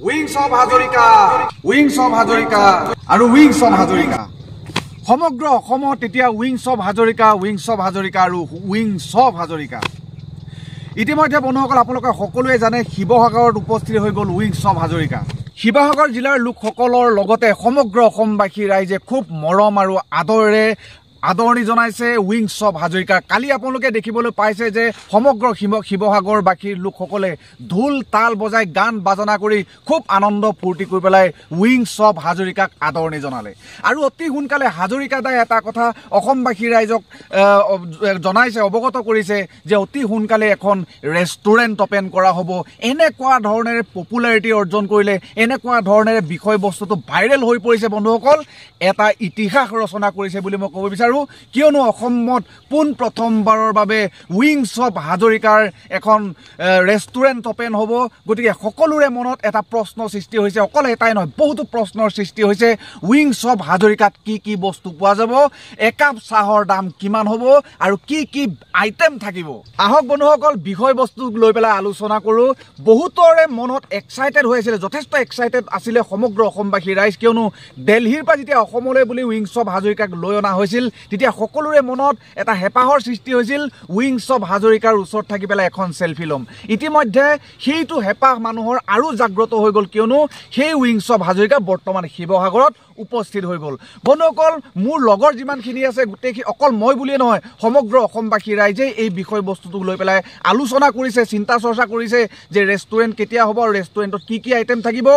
wings of Hazarika আৰু wings of Hazarika সমগ্ৰ অসমত এতিয়া উইংস অফ হাজৰিকা আৰু উইংস অফ হাজৰিকা ইতিমধ্যে বন্ধুসকল আপোনালোকে সকলোৱে জানে শিৱসাগৰত উপস্থিত হৈ গ'ল উইংস অফ হাজৰিকা শিৱসাগৰ জিলাৰ লোকসকলৰ লগতে সমগ্ৰ অসমবাসী ৰাইজে খুব মৰম আৰু আদৰণি জনাইছে উইংস অফ হাজৰিকা কালি আপোনালোকে দেখিবলৈ পাইছে যে সমগ্ৰ শিৱসাগৰবাসীৰ লোকসকলে ঢোল তাল বজাই গান বাজনা কৰি খুব আনন্দ ফূৰ্তি কৰি পেলাই উইংস অফ হাজৰিকাক আদৰণি জনালে আৰু অতি সোনকালে হাজৰিকা দাই এটা কথা অসমবাসী ৰাইজক জনাইছে অৱগত কৰিছে যে অতি সোনকালে এখন ৰেষ্টুৰেণ্ট ওপেন কৰা হ'ব এনেকুৱা ধৰণেৰে পপুলাৰিটি অৰ্জন কৰিলে এনেকুৱা ধৰণেৰে বিষয়বস্তুটো ভাইৰেল হৈ পৰিছে বন্ধুসকল এটা ইতিহাস ৰচনা কৰিছে বুলি মই ক'ব বিচাৰো কিয়নো অসমত পোন প্ৰথমবাৰৰ বাবে উইংস অফ হাজৰিকাৰ এখন ৰেষ্টুৰেণ্ট ওপেন হ'ব গতিকে সকলোৰে মনত এটা প্ৰশ্ন সৃষ্টি হৈছে অকল এটাই নহয় বহুতো প্ৰশ্নৰ সৃষ্টি হৈছে উইংস অফ হাজৰিকাত কি বস্তু পোৱা যাব একাপ চাহৰ দাম কিমান হ'ব আৰু কি আইটেম থাকিব আহক বন্ধুসকল বিষয়বস্তু লৈ পেলাই আলোচনা কৰোঁ বহুতৰে মনত এক্সাইটেড হৈ আছিল যথেষ্ট এক্সাইটেড আছিলে সমগ্ৰ অসমবাসী ৰাইজ কিয়নো দিল্লীৰ পৰা যেতিয়া অসমলৈ বুলি উইংস অফ হাজৰিকাক লৈ অনা হৈছিল তেতিয়া সকলোৰে মনত এটা হেপাহৰ সৃষ্টি হৈছিল উইংস অফ হাজৰিকাৰ ওচৰত থাকি পেলাই এখন সেলফি লম ইতিমধ্যে সেইটো হেপাহ মানুহৰ আৰু জাগ্ৰত হৈ গ'ল কিয়নো সেই উইংস অফ হাজৰিকা বৰ্তমান শিৱসাগৰত উপস্থিত হৈ গ'ল বন্ধুসকল মোৰ লগৰ যিমানখিনি আছে গোটেইখিনি অকল মই বুলিয়ে নহয় সমগ্ৰ অসমবাসী ৰাইজে এই বিষয়বস্তুটোক লৈ পেলাই আলোচনা কৰিছে চিন্তা চৰ্চা কৰিছে যে ৰেষ্টুৰেণ্ট কেতিয়া হ'ব আৰু ৰেষ্টুৰেণ্টত কি আইটেম থাকিব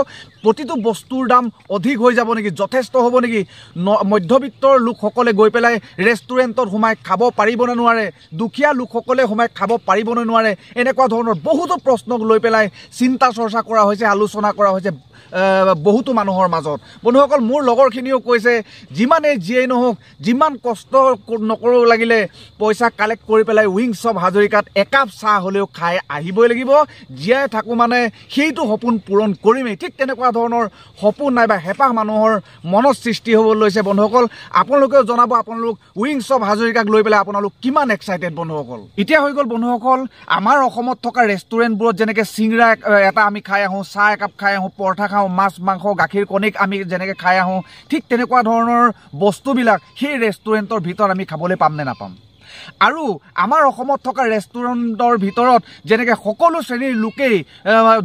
প্ৰতিটো বস্তুৰ দাম অধিক হৈ যাব নেকি যথেষ্ট হ'ব নেকি মধ্যবিত্তৰ লোকসকলে গৈ পেলাই ৰেষ্টুৰেণ্টত সোমাই খাব পাৰিবনে নোৱাৰে দুখীয়া লোকসকলে সোমাই খাব পাৰিবনে নোৱাৰে এনেকুৱা ধৰণৰ বহুতো প্ৰশ্নক লৈ পেলাই চিন্তা চৰ্চা কৰা হৈছে আলোচনা কৰা হৈছে বহুতো মানুহৰ মাজত বন্ধুসকল মোৰ লগৰখিনিও কৈছে যিমানে যিয়েই নহওক যিমান কষ্ট নকৰো লাগিলে পইচা কালেক্ট কৰি পেলাই উইংস অফ হাজৰিকাত একাপ চাহ হ'লেও খাই আহিবই লাগিব জীয়াই থাকোঁ মানে সেইটো সপোন পূৰণ কৰিমেই ঠিক তেনেকুৱা ধৰণৰ সপোন নাইবা হেঁপাহ মানুহৰ মনত সৃষ্টি হ'ব লৈছে বন্ধুসকল আপোনালোকেও জনাব আপোনালোক উইংস অফ হাজৰিকাক লৈ পেলাই আপোনালোক কিমান এক্সাইটেড বন্ধুসকল এতিয়া হৈ গ'ল বন্ধুসকল আমাৰ অসমত থকা ৰেষ্টুৰেণ্টবোৰত যেনেকৈ চিংৰা এটা আমি খাই আহোঁ চাহ একাপ খাই আহোঁ পৰঠা খাওঁ মাছ মাংস গাখীৰ কণীক আমি যেনেকৈ খাই আহোঁ ঠিক তেনেকুৱা ধৰণৰ বস্তুবিলাক সেই ৰেষ্টুৰেণ্টৰ ভিতৰত আমি খাবলৈ পাম নে নাপাম আৰু আমাৰ অসমত থকা ৰেষ্টুৰেণ্টৰ ভিতৰত যেনেকৈ সকলো শ্ৰেণীৰ লোকেই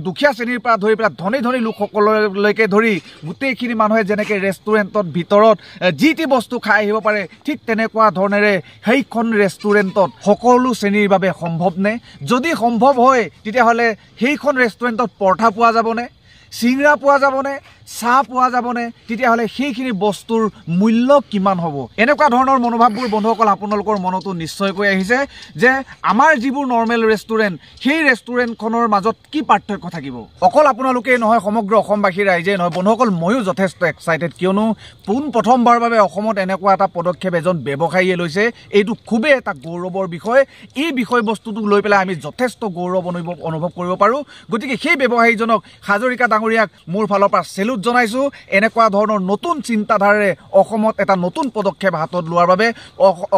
দুখীয়া শ্ৰেণীৰ পৰা ধৰি পেলাই ধনী লোকসকললৈকে ধৰি গোটেইখিনি মানুহে যেনেকৈ ৰেষ্টুৰেণ্টৰ ভিতৰত যি টি বস্তু খাই আহিব পাৰে ঠিক তেনেকুৱা ধৰণেৰে সেইখন ৰেষ্টুৰেণ্টত সকলো শ্ৰেণীৰ বাবে সম্ভৱনে যদি সম্ভৱ হয় তেতিয়াহ'লে সেইখন ৰেষ্টুৰেণ্টত পৰঠা পোৱা যাবনে চিংৰা পোৱা যাবনে চাহ পোৱা যাবনে তেতিয়াহ'লে সেইখিনি বস্তুৰ মূল্য কিমান হ'ব এনেকুৱা ধৰণৰ মনোভাৱবোৰ বন্ধুসকল আপোনালোকৰ মনতো নিশ্চয়কৈ আহিছে যে আমাৰ যিবোৰ নৰ্মেল ৰেষ্টুৰেণ্ট সেই ৰেষ্টুৰেণ্টখনৰ মাজত কি পাৰ্থক্য থাকিব অকল আপোনালোকেই নহয় সমগ্ৰ অসমবাসী ৰাইজেই নহয় বন্ধুসকল ময়ো যথেষ্ট এক্সাইটেড কিয়নো পোন প্ৰথমবাৰৰ বাবে অসমত এনেকুৱা এটা পদক্ষেপ এজন ব্যৱসায়ীয়ে লৈছে এইটো খুবেই এটা গৌৰৱৰ বিষয় এই বিষয়বস্তুটোক লৈ পেলাই আমি যথেষ্ট গৌৰৱ অনুভৱ কৰিব পাৰোঁ গতিকে সেই ব্যৱসায়ীজনক হাজৰিকা ডাঙৰীয়াক মোৰ ফালৰ পৰা চেলুট জনাইছো এনেকুৱা ধৰণৰ নতুন চিন্তাধাৰাৰে অসমত এটা নতুন পদক্ষেপ হাতত লোৱাৰ বাবে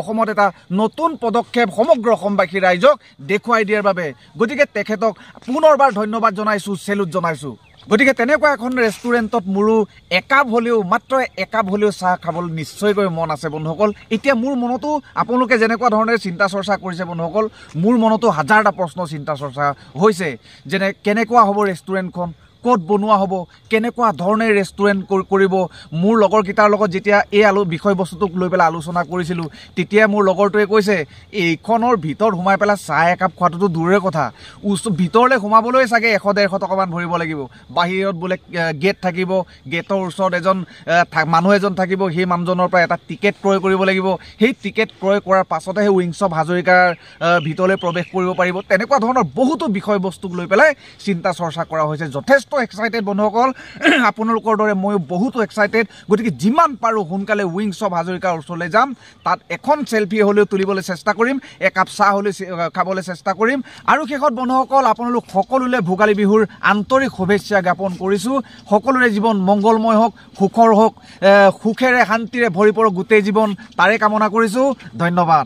অসমত এটা নতুন পদক্ষেপ সমগ্ৰ অসমবাসী ৰাইজক দেখুৱাই দিয়াৰ বাবে গতিকে তেখেতক পুনৰবাৰ ধন্যবাদ জনাইছো চেলুট জনাইছো গতিকে তেনেকুৱা এখন ৰেষ্টুৰেণ্টত মোৰো মাত্ৰ একাপ হ'লেও চাহ খাবলৈ নিশ্চয়কৈ মন আছে বন্ধুসকল এতিয়া মোৰ মনতো আপোনালোকে যেনেকুৱা ধৰণেৰে চিন্তা চৰ্চা কৰিছে বন্ধুসকল মোৰ মনতো হাজাৰটা প্ৰশ্ন চিন্তা চৰ্চা হৈছে যেনে কেনেকুৱা হ'ব ৰেষ্টুৰেণ্টখন ক'ত বনোৱা হ'ব কেনেকুৱা ধৰণে ৰেষ্টুৰেণ্ট কৰিব মোৰ লগৰকেইটাৰ লগত যেতিয়া এই বিষয়বস্তুটোক লৈ পেলাই আলোচনা কৰিছিলোঁ তেতিয়া মোৰ লগৰটোৱে কৈছে এইখনৰ ভিতৰত সোমাই পেলাই চাহ একাপ খোৱাটোতো দূৰৰে কথা ভিতৰলৈ সোমাবলৈ চাগে 100-150 টকামান ভৰিব লাগিব বাহিৰত বোলে গেট থাকিব গেটৰ ওচৰত মানুহ এজন থাকিব সেই মানুহজনৰ পৰা এটা টিকেট ক্ৰয় কৰিব লাগিব সেই টিকেট ক্ৰয় কৰাৰ পাছতহে উইংস অফ হাজৰিকাৰ ভিতৰলৈ প্ৰৱেশ কৰিব পাৰিব তেনেকুৱা ধৰণৰ বহুতো বিষয়বস্তুক লৈ পেলাই চিন্তা চৰ্চা কৰা হৈছে যথেষ্ট এক্সাইটেড বন্ধুসকল আপোনালোকৰ দৰে ময়ো বহুতো এক্সাইটেড গতিকে যিমান পাৰোঁ সোনকালে উইংস অফ হাজৰিকাৰ ওচৰলৈ যাম তাত এখন সেলফি হ'লেও তুলিবলৈ চেষ্টা কৰিম একাপ চাহ হ'লেও খাবলৈ চেষ্টা কৰিম আৰু শেষত বন্ধুসকল আপোনালোক সকলোলৈ ভোগালী বিহুৰ আন্তৰিক শুভেচ্ছা জ্ঞাপন কৰিছোঁ সকলোৰে জীৱন মংগলময় হওক সুখৰ হওক সুখেৰে শান্তিৰে ভৰি পৰক গোটেই জীৱন তাৰে কামনা কৰিছোঁ ধন্যবাদ